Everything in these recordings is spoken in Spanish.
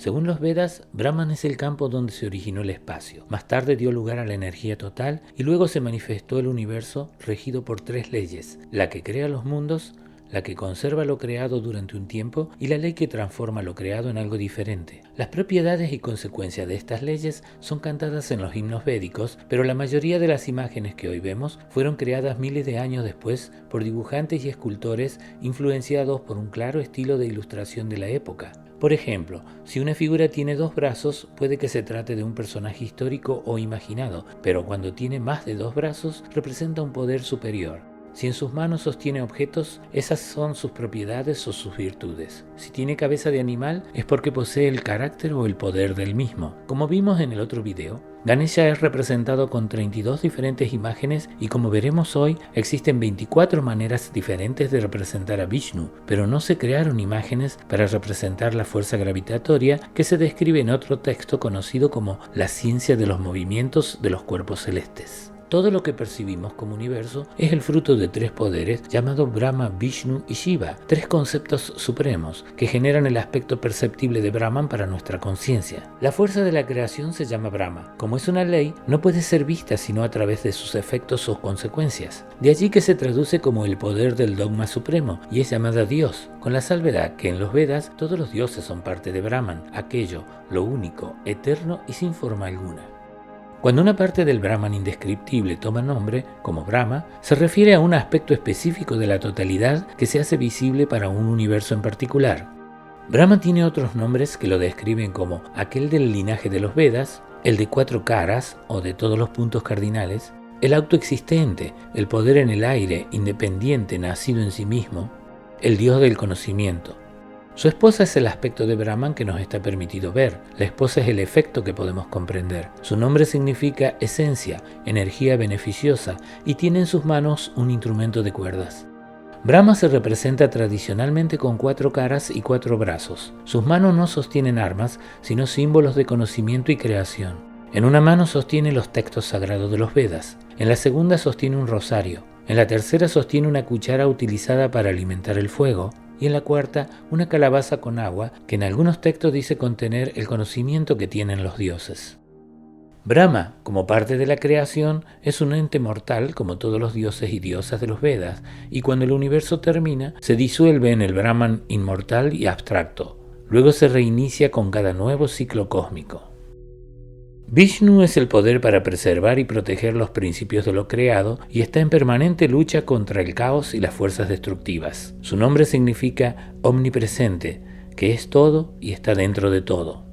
Según los Vedas, Brahman es el campo donde se originó el espacio. Más tarde dio lugar a la energía total y luego se manifestó el universo regido por 3 leyes: la que crea los mundos, la que conserva lo creado durante un tiempo y la ley que transforma lo creado en algo diferente. Las propiedades y consecuencias de estas leyes son cantadas en los himnos védicos, pero la mayoría de las imágenes que hoy vemos fueron creadas miles de años después por dibujantes y escultores influenciados por un claro estilo de ilustración de la época. Por ejemplo, si una figura tiene 2 brazos, puede que se trate de un personaje histórico o imaginado, pero cuando tiene más de 2 brazos, representa un poder superior. Si en sus manos sostiene objetos, esas son sus propiedades o sus virtudes. Si tiene cabeza de animal, es porque posee el carácter o el poder del mismo. Como vimos en el otro video, Ganesha es representado con 32 diferentes imágenes y como veremos hoy, existen 24 maneras diferentes de representar a Vishnu, pero no se crearon imágenes para representar la fuerza gravitatoria que se describe en otro texto conocido como la ciencia de los movimientos de los cuerpos celestes. Todo lo que percibimos como universo es el fruto de 3 poderes llamados Brahma, Vishnu y Shiva, 3 conceptos supremos que generan el aspecto perceptible de Brahman para nuestra conciencia. La fuerza de la creación se llama Brahma. Como es una ley, no puede ser vista sino a través de sus efectos o consecuencias. De allí que se traduce como el poder del dogma supremo y es llamada Dios, con la salvedad que en los Vedas todos los dioses son parte de Brahman, aquello, lo único, eterno y sin forma alguna. Cuando una parte del Brahman indescriptible toma nombre, como Brahma, se refiere a un aspecto específico de la totalidad que se hace visible para un universo en particular. Brahma tiene otros nombres que lo describen como aquel del linaje de los Vedas, el de 4 caras o de todos los puntos cardinales, el autoexistente, el poder en el aire, independiente, nacido en sí mismo, el Dios del conocimiento. Su esposa es el aspecto de Brahman que nos está permitido ver. La esposa es el efecto que podemos comprender. Su nombre significa esencia, energía beneficiosa y tiene en sus manos un instrumento de cuerdas. Brahma se representa tradicionalmente con 4 caras y 4 brazos. Sus manos no sostienen armas, sino símbolos de conocimiento y creación. En una mano sostiene los textos sagrados de los Vedas. En la segunda sostiene un rosario. En la tercera sostiene una cuchara utilizada para alimentar el fuego. Y en la cuarta, una calabaza con agua que en algunos textos dice contener el conocimiento que tienen los dioses. Brahma, como parte de la creación, es un ente mortal como todos los dioses y diosas de los Vedas, y cuando el universo termina, se disuelve en el Brahman inmortal y abstracto. Luego se reinicia con cada nuevo ciclo cósmico. Vishnu es el poder para preservar y proteger los principios de lo creado y está en permanente lucha contra el caos y las fuerzas destructivas. Su nombre significa omnipresente, que es todo y está dentro de todo.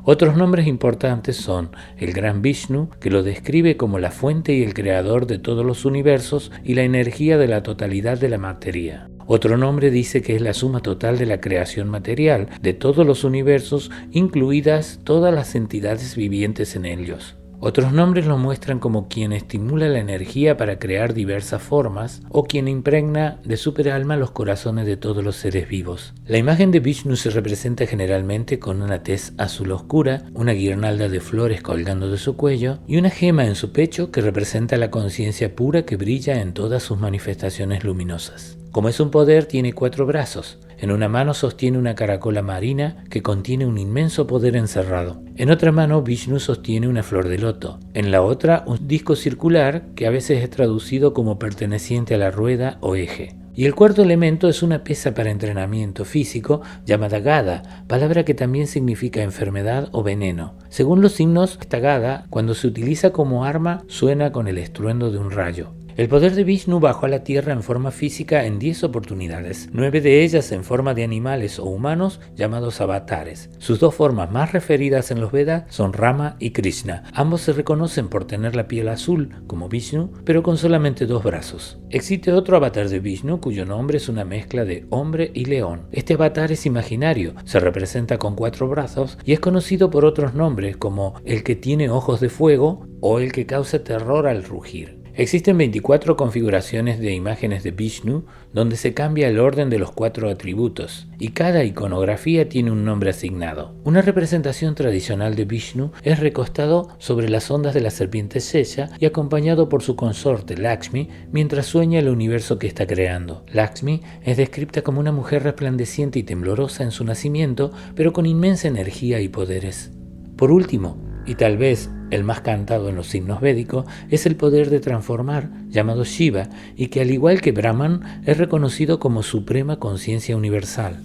Otros nombres importantes son el Gran Vishnu, que lo describe como la fuente y el creador de todos los universos y la energía de la totalidad de la materia. Otro nombre dice que es la suma total de la creación material de todos los universos, incluidas todas las entidades vivientes en ellos. Otros nombres lo muestran como quien estimula la energía para crear diversas formas o quien impregna de superalma los corazones de todos los seres vivos. La imagen de Vishnu se representa generalmente con una tez azul oscura, una guirnalda de flores colgando de su cuello y una gema en su pecho que representa la conciencia pura que brilla en todas sus manifestaciones luminosas. Como es un poder, tiene 4 brazos. En una mano sostiene una caracola marina que contiene un inmenso poder encerrado. En otra mano, Vishnu sostiene una flor de loto. En la otra, un disco circular que a veces es traducido como perteneciente a la rueda o eje. Y el cuarto elemento es una pesa para entrenamiento físico llamada Gada, palabra que también significa enfermedad o veneno. Según los himnos, esta Gada, cuando se utiliza como arma, suena con el estruendo de un rayo. El poder de Vishnu bajó a la tierra en forma física en 10 oportunidades, 9 de ellas en forma de animales o humanos llamados avatares. Sus 2 formas más referidas en los Vedas son Rama y Krishna. Ambos se reconocen por tener la piel azul, como Vishnu, pero con solamente 2 brazos. Existe otro avatar de Vishnu cuyo nombre es una mezcla de hombre y león. Este avatar es imaginario, se representa con 4 brazos y es conocido por otros nombres como el que tiene ojos de fuego o el que causa terror al rugir. Existen 24 configuraciones de imágenes de Vishnu donde se cambia el orden de los 4 atributos y cada iconografía tiene un nombre asignado. Una representación tradicional de Vishnu es recostado sobre las ondas de la serpiente Shesha y acompañado por su consorte Lakshmi mientras sueña el universo que está creando. Lakshmi es descrita como una mujer resplandeciente y temblorosa en su nacimiento, pero con inmensa energía y poderes. Por último, y tal vez el más cantado en los himnos védicos, es el poder de transformar, llamado Shiva, y que al igual que Brahman es reconocido como suprema conciencia universal.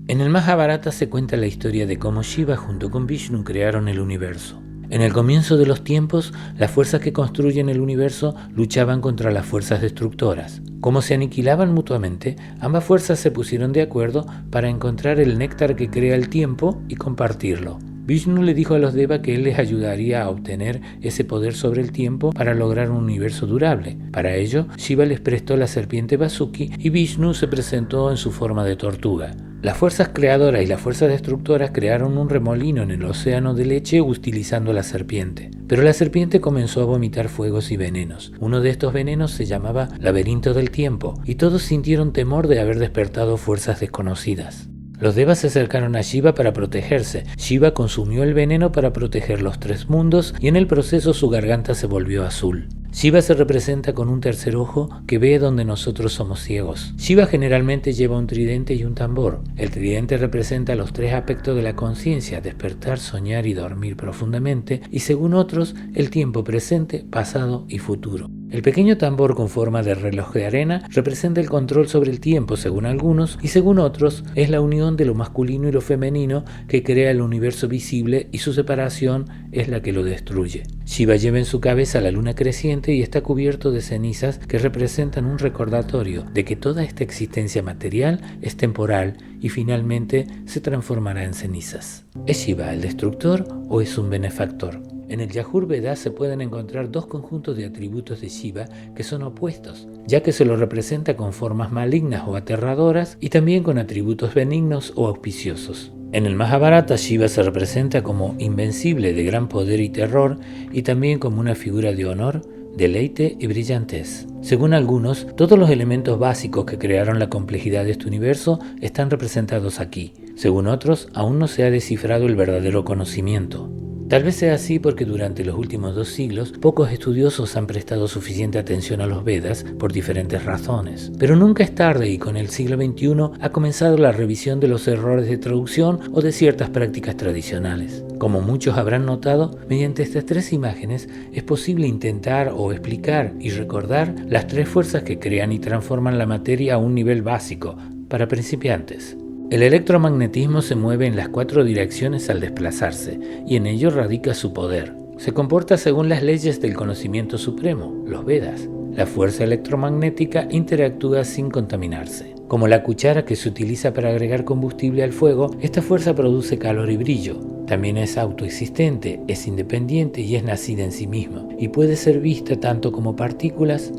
En el Mahabharata se cuenta la historia de cómo Shiva junto con Vishnu crearon el universo. En el comienzo de los tiempos, las fuerzas que construyen el universo luchaban contra las fuerzas destructoras. Como se aniquilaban mutuamente, ambas fuerzas se pusieron de acuerdo para encontrar el néctar que crea el tiempo y compartirlo. Vishnu le dijo a los Devas que él les ayudaría a obtener ese poder sobre el tiempo para lograr un universo durable. Para ello, Shiva les prestó la serpiente Vasuki y Vishnu se presentó en su forma de tortuga. Las fuerzas creadoras y las fuerzas destructoras crearon un remolino en el océano de leche utilizando la serpiente. Pero la serpiente comenzó a vomitar fuegos y venenos. Uno de estos venenos se llamaba laberinto del tiempo y todos sintieron temor de haber despertado fuerzas desconocidas. Los Devas se acercaron a Shiva para protegerse. Shiva consumió el veneno para proteger los 3 mundos y en el proceso su garganta se volvió azul. Shiva se representa con un tercer ojo que ve donde nosotros somos ciegos. Shiva generalmente lleva un tridente y un tambor. El tridente representa los 3 aspectos de la conciencia: despertar, soñar y dormir profundamente, y según otros, el tiempo presente, pasado y futuro. El pequeño tambor con forma de reloj de arena representa el control sobre el tiempo según algunos, y según otros es la unión de lo masculino y lo femenino que crea el universo visible y su separación es la que lo destruye. Shiva lleva en su cabeza la luna creciente y está cubierto de cenizas que representan un recordatorio de que toda esta existencia material es temporal y finalmente se transformará en cenizas. ¿Es Shiva el destructor o es un benefactor? En el Yajur-Veda se pueden encontrar 2 conjuntos de atributos de Shiva que son opuestos, ya que se lo representa con formas malignas o aterradoras y también con atributos benignos o auspiciosos. En el Mahabharata, Shiva se representa como invencible de gran poder y terror y también como una figura de honor, deleite y brillantez. Según algunos, todos los elementos básicos que crearon la complejidad de este universo están representados aquí. Según otros, aún no se ha descifrado el verdadero conocimiento. Tal vez sea así porque durante los últimos 2 siglos pocos estudiosos han prestado suficiente atención a los Vedas por diferentes razones. Pero nunca es tarde y con el siglo XXI ha comenzado la revisión de los errores de traducción o de ciertas prácticas tradicionales. Como muchos habrán notado, mediante estas 3 imágenes es posible intentar o explicar y recordar las 3 fuerzas que crean y transforman la materia a un nivel básico para principiantes. El electromagnetismo se mueve en las 4 direcciones al desplazarse, y en ello radica su poder. Se comporta según las leyes del conocimiento supremo, los Vedas. La fuerza electromagnética interactúa sin contaminarse. Como la cuchara que se utiliza para agregar combustible al fuego, esta fuerza produce calor y brillo. También es autoexistente, es independiente y es nacida en sí misma, y puede ser vista tanto como partículas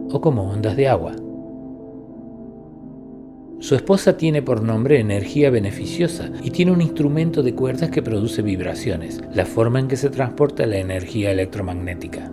o como ondas de agua. Su esposa tiene por nombre energía beneficiosa y tiene un instrumento de cuerdas que produce vibraciones, la forma en que se transporta la energía electromagnética.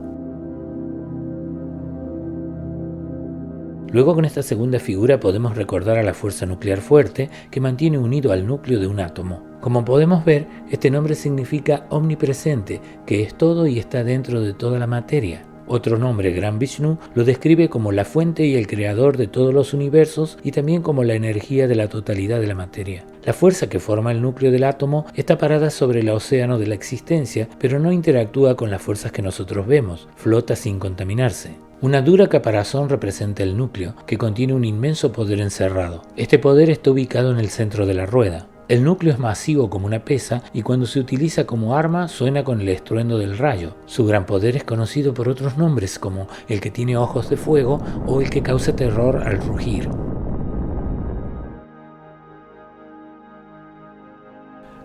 Luego con esta segunda figura podemos recordar a la fuerza nuclear fuerte que mantiene unido al núcleo de un átomo. Como podemos ver, este nombre significa omnipresente, que es todo y está dentro de toda la materia. Otro nombre, Gran Vishnu, lo describe como la fuente y el creador de todos los universos y también como la energía de la totalidad de la materia. La fuerza que forma el núcleo del átomo está parada sobre el océano de la existencia, pero no interactúa con las fuerzas que nosotros vemos, flota sin contaminarse. Una dura caparazón representa el núcleo, que contiene un inmenso poder encerrado. Este poder está ubicado en el centro de la rueda. El núcleo es masivo como una pesa y cuando se utiliza como arma suena con el estruendo del rayo. Su gran poder es conocido por otros nombres como el que tiene ojos de fuego o el que causa terror al rugir.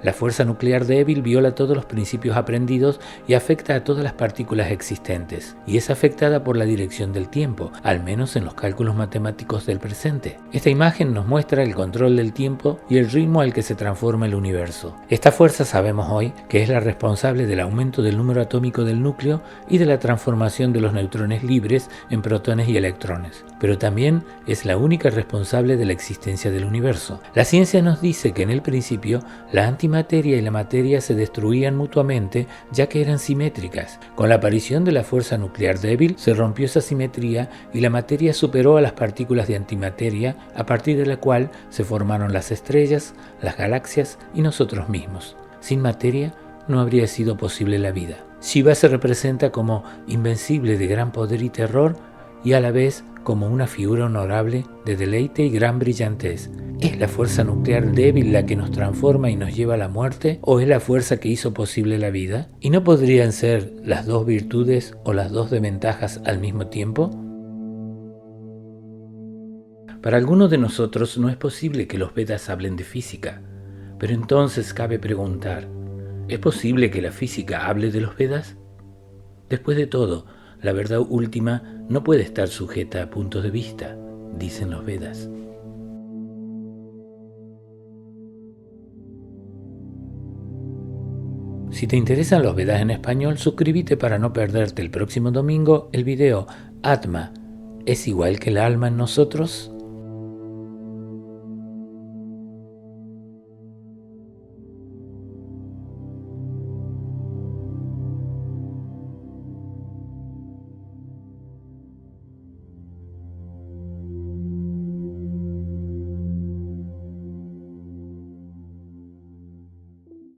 La fuerza nuclear débil viola todos los principios aprendidos y afecta a todas las partículas existentes, y es afectada por la dirección del tiempo, al menos en los cálculos matemáticos del presente. Esta imagen nos muestra el control del tiempo y el ritmo al que se transforma el universo. Esta fuerza sabemos hoy que es la responsable del aumento del número atómico del núcleo y de la transformación de los neutrones libres en protones y electrones, pero también es la única responsable de la existencia del universo. La ciencia nos dice que en el principio la antimateria y la materia se destruían mutuamente ya que eran simétricas. Con la aparición de la fuerza nuclear débil se rompió esa simetría y la materia superó a las partículas de antimateria, a partir de la cual se formaron las estrellas, las galaxias y nosotros mismos. Sin materia no habría sido posible la vida. Shiva se representa como invencible de gran poder y terror y a la vez como una figura honorable de deleite y gran brillantez. ¿Es la fuerza nuclear débil la que nos transforma y nos lleva a la muerte o es la fuerza que hizo posible la vida? ¿Y no podrían ser las dos virtudes o las dos desventajas al mismo tiempo? Para algunos de nosotros no es posible que los Vedas hablen de física, pero entonces cabe preguntar, ¿es posible que la física hable de los Vedas? Después de todo, la verdad última no puede estar sujeta a puntos de vista, dicen los Vedas. Si te interesan los Vedas en español, suscríbete para no perderte el próximo domingo el video Atma, ¿es igual que el alma en nosotros?